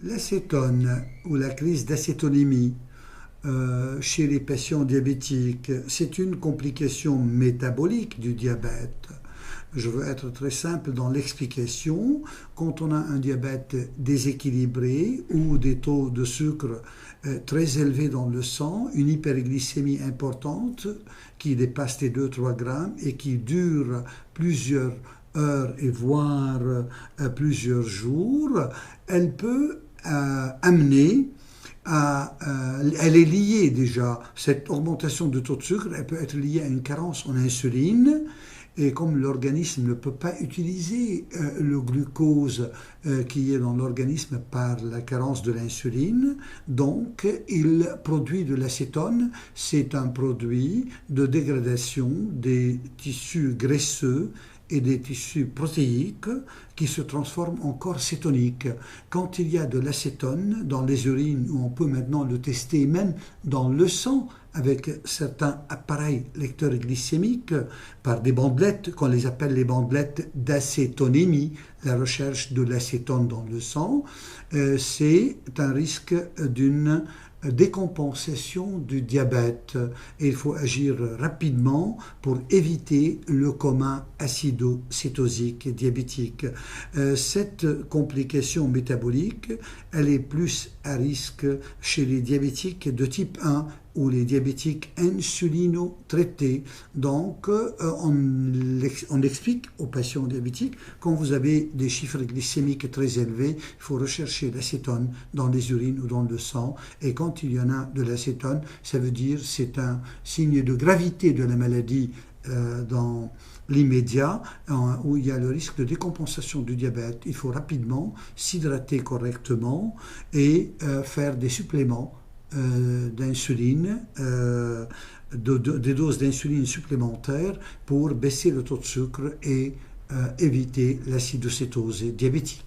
L'acétone ou la crise d'acétonémie chez les patients diabétiques, c'est une complication métabolique du diabète. Je veux être très simple dans l'explication. Quand on a un diabète déséquilibré ou des taux de sucre très élevés dans le sang, une hyperglycémie importante qui dépasse les 2-3 grammes et qui dure plusieurs heures et voire plusieurs jours, elle peut amener elle est liée déjà, cette augmentation de taux de sucre, elle peut être liée à une carence en insuline. Et comme l'organisme ne peut pas utiliser le glucose qui est dans l'organisme par la carence de l'insuline, donc il produit de l'acétone. C'est un produit de dégradation des tissus graisseux et des tissus protéiques qui se transforment en corps cétoniques. Quand il y a de l'acétone dans les urines, où on peut maintenant le tester même dans le sang, avec certains appareils lecteurs glycémiques, par des bandelettes, qu'on les appelle les bandelettes d'acétonémie, la recherche de l'acétone dans le sang, c'est un risque d'une décompensation du diabète et il faut agir rapidement pour éviter le coma acido-cétosique diabétique. Cette complication métabolique, elle est plus à risque chez les diabétiques de type 1 ou les diabétiques insulino-traités. Donc, on explique aux patients diabétiques, quand vous avez des chiffres glycémiques très élevés, il faut rechercher l'acétone dans les urines ou dans le sang. Et quand il y en a de l'acétone, ça veut dire que c'est un signe de gravité de la maladie dans l'immédiat, où il y a le risque de décompensation du diabète. Il faut rapidement s'hydrater correctement et faire des suppléments d'insuline, des doses d'insuline supplémentaires pour baisser le taux de sucre et éviter l'acidocétose diabétique.